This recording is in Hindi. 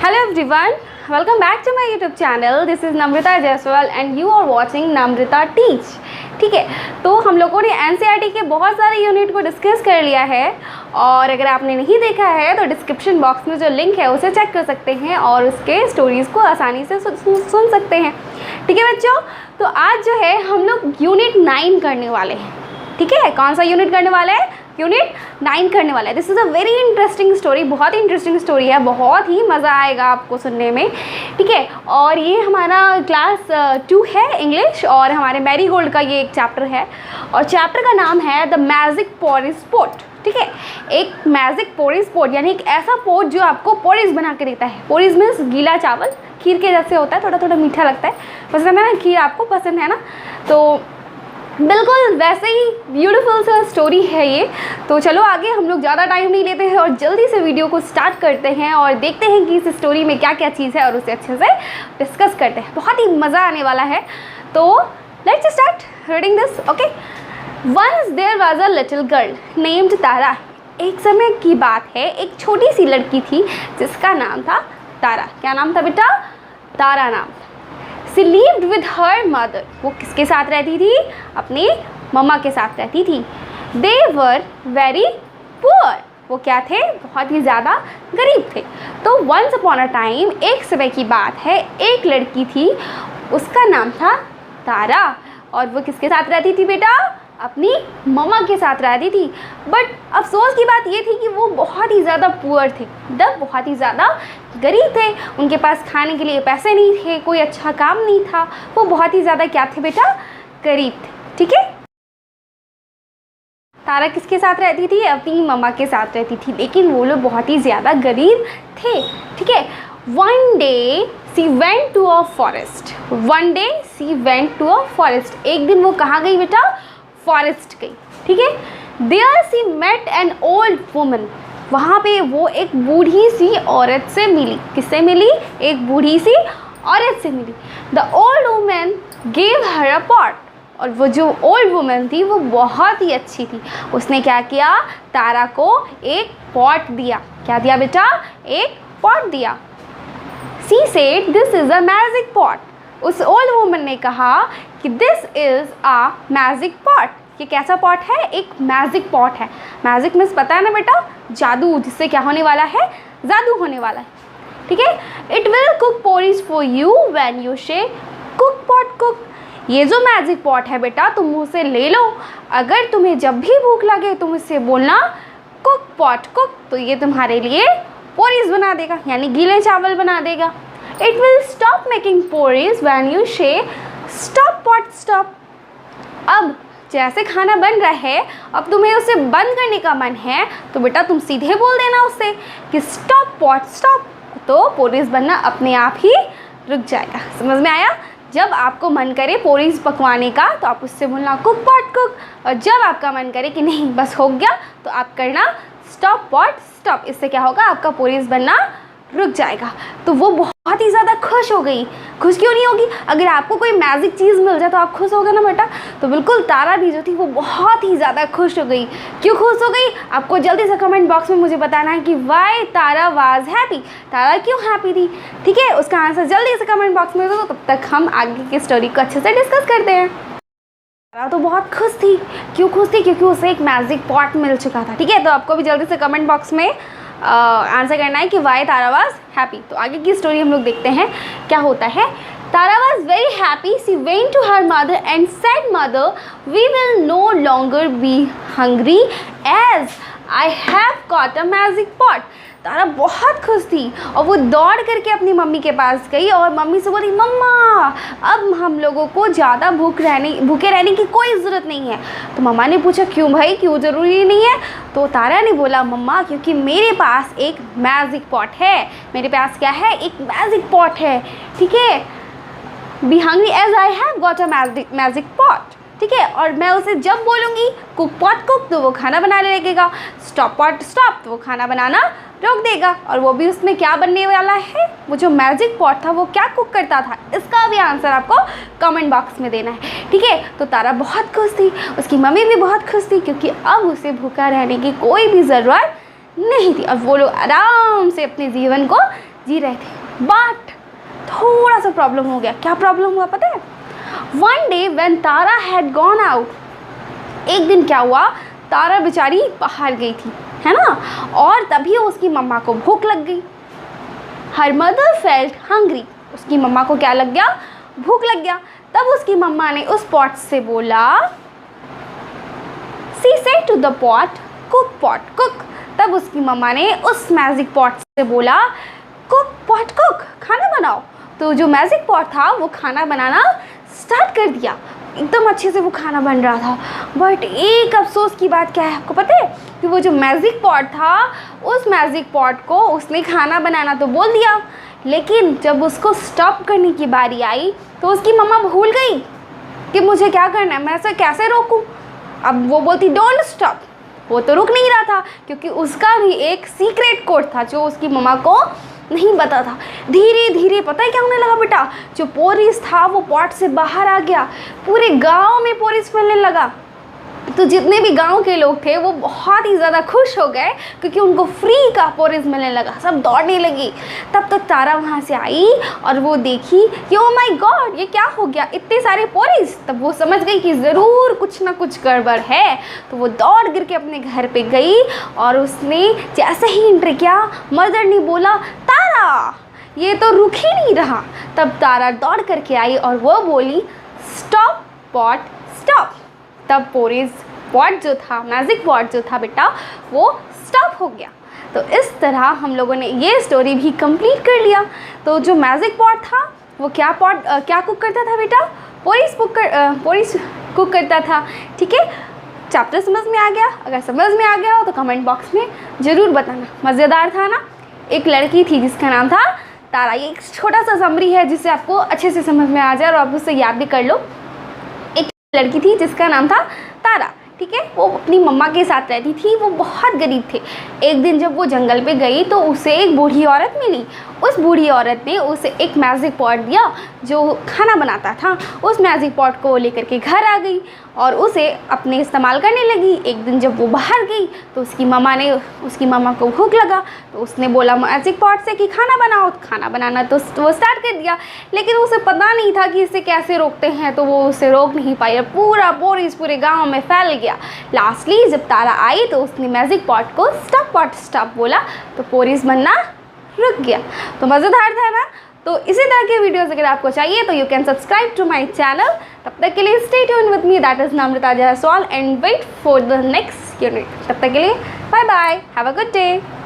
Hello everyone, welcome back to my YouTube channel. This is Namrita Jaiswal and you are watching Namrita Teach. ठीक है, तो हम लोगों ने NCERT के बहुत सारे यूनिट को डिस्कस कर लिया है और अगर आपने नहीं देखा है तो डिस्क्रिप्शन बॉक्स में जो लिंक है उसे चेक कर सकते हैं और उसके स्टोरीज़ को आसानी से सुन सकते हैं। ठीक है बच्चों, तो आज जो है हम लोग यूनिट 9 करने वाले हैं। ठीक है, कौन सा यूनिट करने वाले हैं? यूनिट 9 करने वाला है। This is a very interesting story, बहुत ही इंटरेस्टिंग स्टोरी है, बहुत ही मज़ा आएगा आपको सुनने में। ठीक है, और ये हमारा क्लास 2 है इंग्लिश और हमारे मैरीगोल्ड का ये एक चैप्टर है और चैप्टर का नाम है द मैजिक पोरिस पॉट। ठीक है, एक मैजिक पोरिस पॉट यानी एक ऐसा पॉट जो आपको पोरिस बना के देता है। पोरिस मीन्स गीला चावल, खीर के जैसे होता है, थोड़ा थोड़ा मीठा लगता है। पसंद है ना खीर? आपको पसंद है ना? तो बिल्कुल वैसे ही ब्यूटीफुल सा स्टोरी है ये। तो चलो आगे, हम लोग ज़्यादा टाइम नहीं लेते हैं और जल्दी से वीडियो को स्टार्ट करते हैं और देखते हैं कि इस स्टोरी में क्या क्या चीज़ है और उसे अच्छे से डिस्कस करते हैं। बहुत ही मज़ा आने वाला है। तो let's start reading this. Okay, once there was a little girl named Tara. एक समय की बात है, एक छोटी सी लड़की थी जिसका नाम था तारा। क्या नाम था बेटा? तारा नाम। She lived with her mother. वो किसके साथ रहती थी? अपने मम्मा के साथ रहती थी। They were very poor. वो क्या थे? बहुत ही ज़्यादा गरीब थे। तो once upon a time, एक समय की बात है, एक लड़की थी, उसका नाम था तारा और वो किसके साथ रहती थी बेटा? अपनी मम्मा के साथ रहती थी। बट अफसोस की बात ये थी कि वो बहुत ही ज़्यादा पुअर थे, बहुत ही ज़्यादा गरीब थे। उनके पास खाने के लिए पैसे नहीं थे, कोई अच्छा काम नहीं था। वो बहुत ही ज़्यादा क्या थे बेटा? गरीब थे। ठीक है, तारा किसके साथ रहती थी? अपनी मम्मा के साथ रहती थी, लेकिन वो लोग बहुत ही ज़्यादा गरीब थे। ठीक है, one day she went to a forest. One day she went to a forest. एक दिन वो कहाँ गई बेटा? फॉरेस्ट गई। ठीक है, there she met an old woman. वहाँ पे वो एक बूढ़ी सी औरत से मिली। किससे मिली? एक बूढ़ी सी औरत से मिली। The old woman gave her a pot. और वो जो ओल्ड वुमन थी वो बहुत ही अच्छी थी। उसने क्या किया? तारा को एक पॉट दिया। क्या दिया बेटा? एक पॉट दिया। She said this is a magic pot. उस ओल्ड वुमन ने कहा कि this is a magic pot. ये कैसा पॉट है? एक मैजिक पॉट है। मैजिक मीन्स पता है ना बेटा? जादू, जिससे क्या होने वाला है? जादू होने वाला है। ठीक है, it will cook porridge for you when you say cook pot cook. ये जो मैजिक पॉट है बेटा, तुम उसे ले लो। अगर तुम्हें जब भी भूख लगे तुम इससे बोलना कुक पॉट कुक, तो ये तुम्हारे लिए पोरिस बना देगा, यानी गीले चावल बना देगा। It will stop making porridge when you say stop pot stop. अब जैसे खाना बन रहा है, अब तुम्हें उसे बंद करने का मन है तो बेटा तुम सीधे बोल देना उससे कि स्टॉप पॉट स्टॉप, तो पोरिस बनना अपने आप ही रुक जाएगा। समझ में आया? जब आपको मन करे पोरिस पकवाने का तो आप उससे बोलना कुक पॉट कुक, और जब आपका मन करे कि नहीं बस हो गया तो आप करना स्टॉप पॉट स्टॉप। इससे क्या होगा? आपका पोरिस बनना रुक जाएगा। तो वो बहुत ही ज़्यादा खुश हो गई। खुश क्यों नहीं होगी? अगर आपको कोई मैजिक चीज़ मिल जाए तो आप खुश होगे ना बेटा। तो बिल्कुल तारा भी जो थी वो बहुत ही ज़्यादा खुश हो गई। क्यों खुश हो गई? आपको जल्दी से कमेंट बॉक्स में मुझे बताना है कि वाई तारा वाज हैप्पी। तारा क्यों हैप्पी थी? ठीक है, उसका आंसर जल्दी से कमेंट बॉक्स में दो। तब तक हम आगे की स्टोरी को अच्छे से डिस्कस करते हैं। तारा तो बहुत खुश थी। क्यों खुश थी? क्योंकि उसे एक मैजिक पॉट मिल चुका था। ठीक है, तो आपको भी जल्दी से कमेंट बॉक्स में आंसर करना है कि वाई तारा वाज हैप्पी। तो आगे की स्टोरी हम लोग देखते हैं क्या होता है। Tara was very happy. She went to her mother and said mother we will no longer be hungry as I have got a magic pot. Tara बहुत खुश थी और वो दौड़ करके अपनी मम्मी के पास गई और मम्मी से बोली, मम्मा अब हम लोगों को ज़्यादा भूखे रहने की कोई ज़रूरत नहीं है। तो मम्मा ने पूछा क्यों भाई, क्यों ज़रूरी नहीं है? तो तारा ने बोला, मम्मा क्योंकि मेरे पास एक मैजिक पॉट है। मेरे पास क्या है? एक मैजिक पॉट है। ठीक है, be hungry as I have got a magic pot. ठीक है, और मैं उसे जब बोलूँगी कुक पॉट कुक तो वो खाना बनाने लगेगा, स्टॉप पॉट स्टॉप तो वो खाना बनाना रोक देगा। और वो भी उसमें क्या बनने वाला है? वो जो मैजिक पॉट था वो क्या कुक करता था? इसका भी आंसर आपको कमेंट बॉक्स में देना है। ठीक है, तो तारा बहुत खुश थी, उसकी मम्मी भी बहुत खुश थी क्योंकि अब उसे भूखा रहने की कोई भी ज़रूरत नहीं थी और वो लोग आराम से अपने जीवन को जी रहे थे। बट थोड़ा सा प्रॉब्लम हो गया। क्या प्रॉब्लम हुआ पता है? One day when Tara had gone out, एक दिन क्या हुआ, तारा बेचारी बाहर गई थी, है ना, और तभी उसकी मम्मा को भूख लग गई। हर मदर फेल्ट हंग्री, उसकी मम्मा को क्या लग गया? भूख लग गया। तब उसकी मम्मा ने उस पॉट से बोला, she said to the pot, cook pot cook. तब उसकी मम्मा ने उस मैजिक पॉट से बोला, कुक पॉट कुक, खाना बनाओ। तो जो मैजिक पॉट था वो खाना बनाना स्टार्ट कर दिया। एकदम अच्छे से वो खाना बन रहा था। बट एक अफसोस की बात क्या है आपको पता है? कि वो जो मैजिक पॉट था, उस मैजिक पॉट को उसने खाना बनाना तो बोल दिया, लेकिन जब उसको स्टॉप करने की बारी आई तो उसकी मम्मा भूल गई कि मुझे क्या करना है, मैं इसे कैसे रोकूं। अब वो बोलती डोंट स्टॉप, वो तो रुक नहीं रहा था क्योंकि उसका भी एक सीक्रेट कोड था जो उसकी मम्मा को नहीं पता था। धीरे धीरे पता है क्या होने लगा बेटा? जो पोरिस था वो पॉट से बाहर आ गया, पूरे गांव में पोरिस फैलने लगा। तो जितने भी गांव के लोग थे वो बहुत ही ज़्यादा खुश हो गए क्योंकि उनको फ्री का पोरिस मिलने लगा। सब दौड़ने लगी। तब तक तारा वहाँ से आई और वो देखी कि ओ माय गॉड, ये क्या हो गया, इतने सारे पोरिस। तब वो समझ गई कि ज़रूर कुछ ना कुछ गड़बड़ है। तो वो दौड़ गिर के अपने घर पे गई और उसने जैसे ही एंटर किया, मदर ने बोला, तारा ये तो रुक ही नहीं रहा। तब तारा दौड़ करके आई और वो बोली, स्टॉप पॉट स्टॉप। तब पोरिस पॉट जो था, मैजिक पॉट जो था बेटा, वो स्टॉप हो गया। तो इस तरह हम लोगों ने ये स्टोरी भी कंप्लीट कर लिया। तो जो मैजिक पॉट था वो क्या कुक करता था बेटा? पोरिस कुक करता था। ठीक है, चैप्टर समझ में आ गया? अगर समझ में आ गया हो तो कमेंट बॉक्स में ज़रूर बताना। मज़ेदार था ना? एक लड़की थी जिसका नाम था तारा। ये एक छोटा सा समरी है जिससे आपको अच्छे से समझ में आ जाए और आप उससे याद भी कर लो। लड़की थी जिसका नाम था तारा। ठीक है, वो अपनी मम्मा के साथ रहती थी। वो बहुत गरीब थे। एक दिन जब वो जंगल पे गई तो उसे एक बूढ़ी औरत मिली। उस बूढ़ी औरत ने उसे एक मैजिक पॉट दिया जो खाना बनाता था। उस मैजिक पॉट को लेकर के घर आ गई और उसे अपने इस्तेमाल करने लगी। एक दिन जब वो बाहर गई तो उसकी मम्मा को भूख लगा तो उसने बोला मैजिक पॉट से कि खाना बनाओ। खाना बनाना तो वो स्टार्ट कर दिया, लेकिन उसे पता नहीं था कि इसे कैसे रोकते हैं, तो वो उसे रोक नहीं पाई। पूरा पोरिस पूरे गाँव में फैल गया। लास्टली जब तारा आई तो उसने मैजिक पॉट को स्टॉप पॉट स्टॉप बोला तो पोरिस बनना रुक गया। तो मज़ेदार था ना? तो इसी तरह के वीडियोस अगर आपको चाहिए तो you can subscribe to my channel. तब तक के लिए stay tuned with me, that is Namrata Jaiswal, and wait for the next unit. तब तक के लिए bye bye, have a good day.